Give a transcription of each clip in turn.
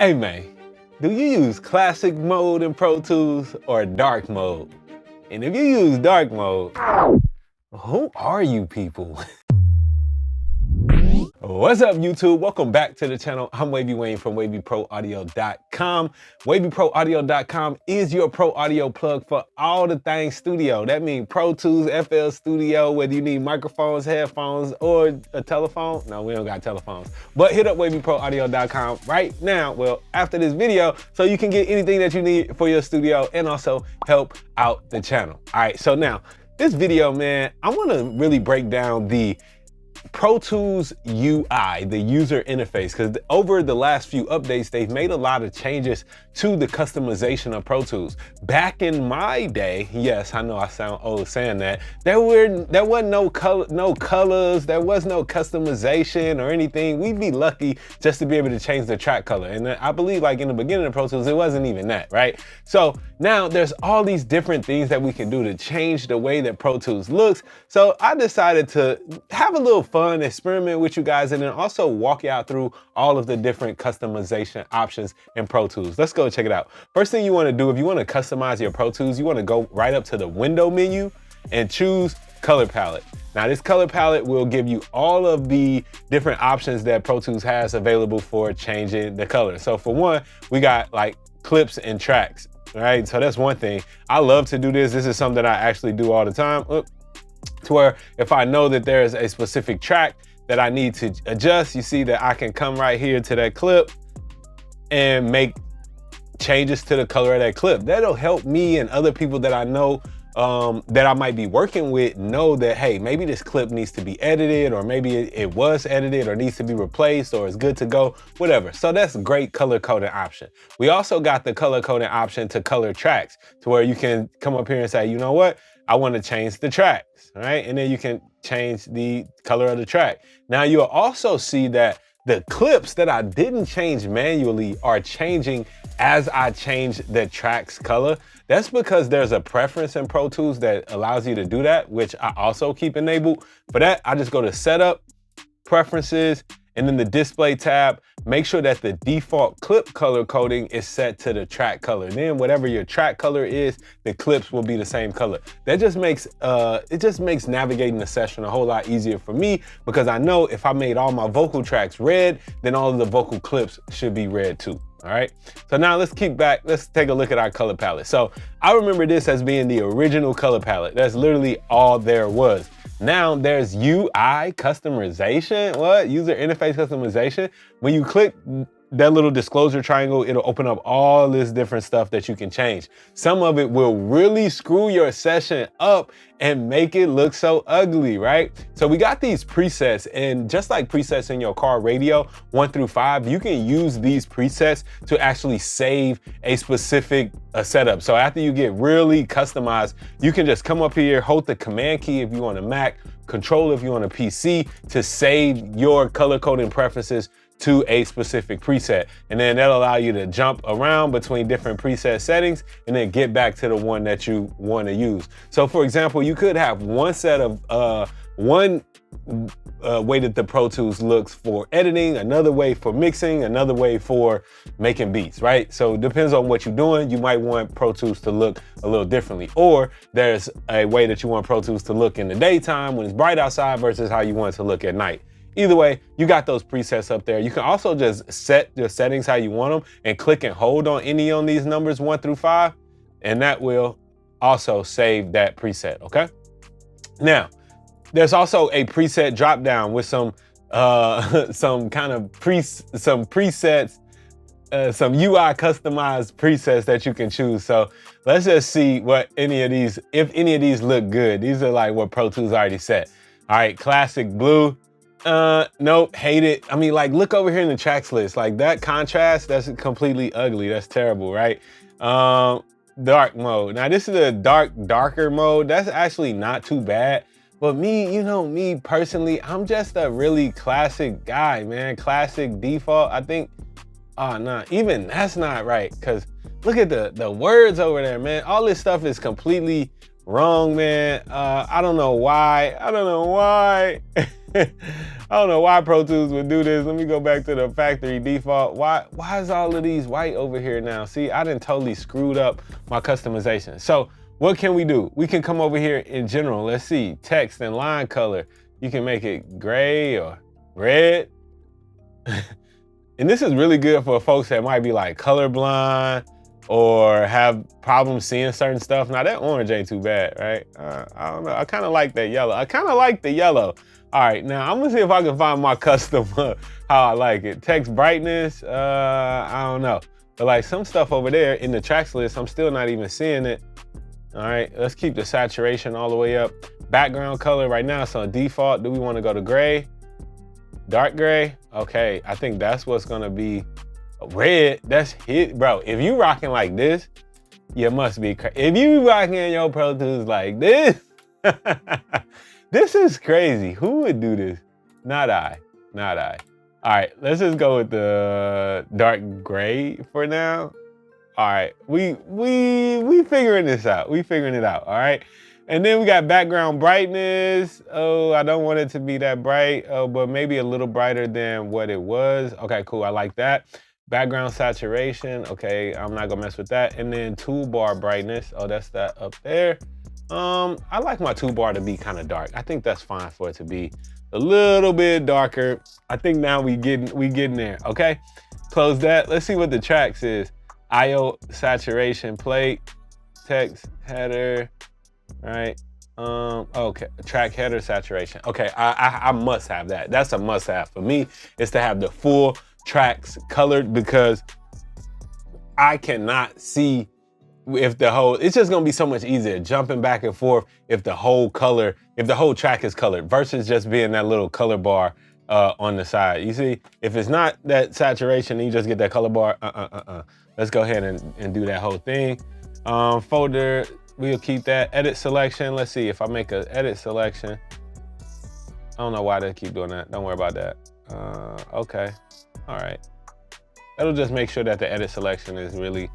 Hey man, do you use classic mode in Pro Tools or dark mode? And if you use dark mode, who are you people? What's up YouTube? Welcome back to the channel. I'm Wavy Wayne from wavyproaudio.com. Wavyproaudio.com is your pro audio plug for all the things studio. That means Pro Tools, FL Studio, whether you need microphones, headphones, or a telephone. No, we don't got telephones. But hit up wavyproaudio.com right now, well, after this video, so you can get anything that you need for your studio and also help out the channel. All right, so now, this video, man, I wanna really break down the Pro Tools UI, the user interface, because over the last few updates, they've made a lot of changes to the customization of Pro Tools. Back in my day, yes, I know I sound old saying that, there wasn't no colors, there was no customization or anything. We'd be lucky just to be able to change the track color. And I believe like in the beginning of Pro Tools, it wasn't even that, right? So now there's all these different things that we can do to change the way that Pro Tools looks. So I decided to have a little fun, experiment with you guys, and then also walk you out through all of the different customization options in Pro Tools. Let's go check it out. First thing you want to do, if you want to customize your Pro Tools, you want to go right up to the window menu and choose color palette. Now this color palette will give you all of the different options that Pro Tools has available for changing the color. So for one, we got like clips and tracks, right? So that's one thing. I love to do this. This is something that I actually do all the time. To where if I know that there's a specific track that I need to adjust, you see that I can come right here to that clip and make changes to the color of that clip. That'll help me and other people that I know that I might be working with know that, hey, maybe this clip needs to be edited, or maybe it was edited or needs to be replaced, or is good to go, whatever. So that's a great color coding option. We also got the color coding option to color tracks, to where you can come up here and say, you know what? I want to change the tracks, right? And then you can change the color of the track. Now you'll also see that the clips that I didn't change manually are changing as I change the track's color. That's because there's a preference in Pro Tools that allows you to do that, which I also keep enabled. For that, I just go to Setup, Preferences, and then the Display tab. Make sure that the default clip color coding is set to the track color. Then whatever your track color is, the clips will be the same color. That just makes, it just makes navigating the session a whole lot easier for me, because I know if I made all my vocal tracks red, then all of the vocal clips should be red too. All right, so now let's take a look at our color palette. So I remember this as being the original color palette. That's literally all there was. Now there's UI customization. What? User interface customization. When you click that little disclosure triangle, it'll open up all this different stuff that you can change. Some of it will really screw your session up and make it look so ugly, right? So we got these presets, and just like presets in your car radio 1 through 5, you can use these presets to actually save a specific setup. So after you get really customized, you can just come up here, hold the command key if you want a Mac, control if you want a PC, to save your color coding preferences to a specific preset. And then that'll allow you to jump around between different preset settings and then get back to the one that you want to use. So for example, you could have one set of one way that the Pro Tools looks for editing, another way for mixing, another way for making beats, right? So it depends on what you're doing. You might want Pro Tools to look a little differently, or there's a way that you want Pro Tools to look in the daytime when it's bright outside versus how you want it to look at night. Either way, you got those presets up there. You can also just set your settings how you want them and click and hold on any on these numbers 1 through 5, and that will also save that preset, okay? Now, there's also a preset drop down with some presets, some UI customized presets that you can choose. So let's just see what if any of these look good. These are like what Pro Tools already set. All right, classic blue. Nope, hate it. I mean, like, look over here in the tracks list. Like that contrast, that's completely ugly. That's terrible, right? Dark mode. Now this is a darker mode. That's actually not too bad. But me, you know, me personally, I'm just a really classic guy, man. Classic default. I think, oh, nah, even that's not right. Cause look at the words over there, man. All this stuff is completely wrong, man. I don't know why. I don't know why Pro Tools would do this. Let me go back to the factory default. Why is all of these white over here now? See, I done totally screwed up my customization. So what can we do? We can come over here in general. Let's see, text and line color. You can make it gray or red. And this is really good for folks that might be like colorblind or have problems seeing certain stuff. Now that orange ain't too bad, right? I don't know, I kind of like that yellow. I kind of like the yellow. All right, now I'm gonna see if I can find my custom how I like it. Text brightness, I don't know. But like some stuff over there in the tracks list, I'm still not even seeing it. All right, let's keep the saturation all the way up. Background color right now, so default, do we wanna go to gray? Dark gray? Okay, I think that's what's gonna be red. That's hit, bro. If you rocking like this, you must be crazy. If you rocking your Pro Tools like this, this is crazy. Who would do this? Not I, not I. All right, let's just go with the dark gray for now. All right, we figuring this out. We figuring it out, all right? And then we got background brightness. Oh, I don't want it to be that bright, but maybe a little brighter than what it was. Okay, cool, I like that. Background saturation, okay, I'm not gonna mess with that. And then toolbar brightness, oh, that's that up there. I like my toolbar to be kind of dark. I think that's fine for it to be a little bit darker. I think now we getting there, okay? Close that, let's see what the tracks is. IO saturation plate, text header, right? Okay, track header saturation. Okay, I must have that. That's a must have for me, is to have the full tracks colored, because I cannot see if the whole, it's just gonna be so much easier jumping back and forth if the whole color, if the whole track is colored versus just being that little color bar on the side. You see, if it's not that saturation and you just get that color bar, let's go ahead and do that whole thing. Folder, we'll keep that. Edit selection, let's see if I make an edit selection. I don't know why they keep doing that. Don't worry about that. Okay, all right. That'll just make sure that the edit selection is really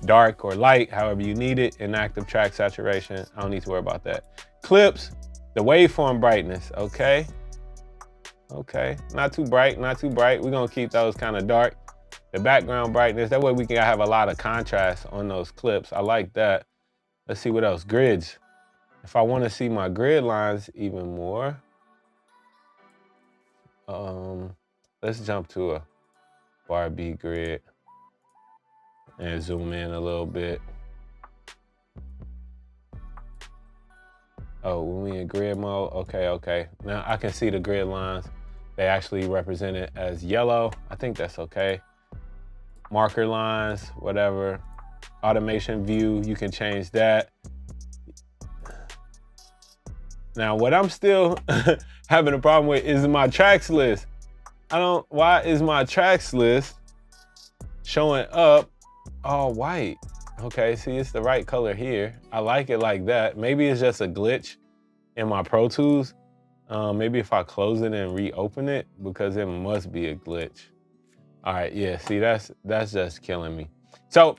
dark or light, however you need it. Inactive track saturation, I don't need to worry about that. Clips, the waveform brightness, okay. Okay, not too bright, not too bright. We're gonna keep those kind of dark. The background brightness, that way we can have a lot of contrast on those clips. I like that. Let's see what else, grids. If I wanna see my grid lines even more, let's jump to a bar B grid and zoom in a little bit. Oh, when we in grid mode, okay. Now I can see the grid lines. They actually represent it as yellow. I think that's okay. Marker lines, whatever. Automation view, you can change that. Now, what I'm still having a problem with is my tracks list. Why is my tracks list showing up all white? Okay, see, it's the right color here. I like it like that. Maybe it's just a glitch in my Pro Tools. Maybe if I close it and reopen it, because it must be a glitch. All right, yeah, see, that's just killing me. So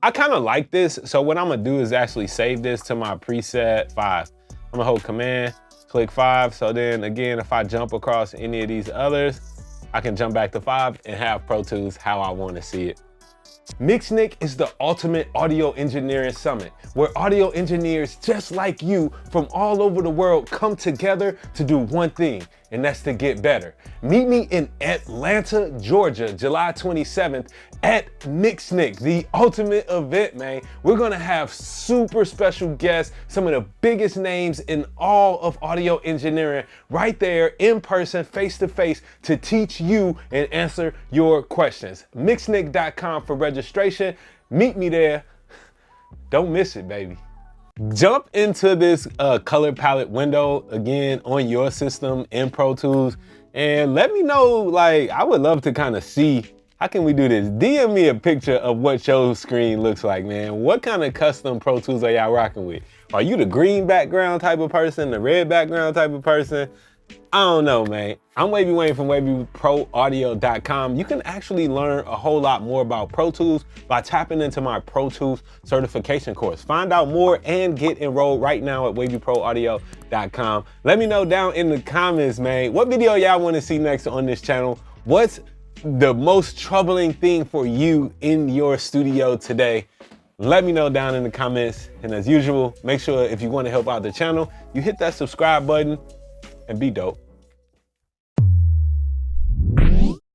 I kind of like this. So what I'm gonna do is actually save this to my preset 5. I'm gonna hold Command, click 5. So then again, if I jump across any of these others, I can jump back to 5 and have Pro Tools how I wanna see it. MixNik is the ultimate audio engineering summit, where audio engineers just like you from all over the world come together to do one thing, and that's to get better. Meet me in Atlanta, Georgia, July 27th at MixNik, the ultimate event, man. We're gonna have super special guests, some of the biggest names in all of audio engineering, right there in person, face to face, to teach you and answer your questions. MixNik.com for registration. Meet me there. Don't miss it, baby. Jump into this color palette window again on your system in Pro Tools, and let me know, like, I would love to kind of see, how can we do this? DM me a picture of what your screen looks like, man. What kind of custom Pro Tools are y'all rocking with? Are you the green background type of person, the red background type of person? I don't know, man. I'm Wavy Wayne from WavyProAudio.com. You can actually learn a whole lot more about Pro Tools by tapping into my Pro Tools certification course. Find out more and get enrolled right now at WavyProAudio.com. Let me know down in the comments, man, what video y'all want to see next on this channel. What's the most troubling thing for you in your studio today? Let me know down in the comments. And as usual, make sure if you want to help out the channel, you hit that subscribe button and be dope.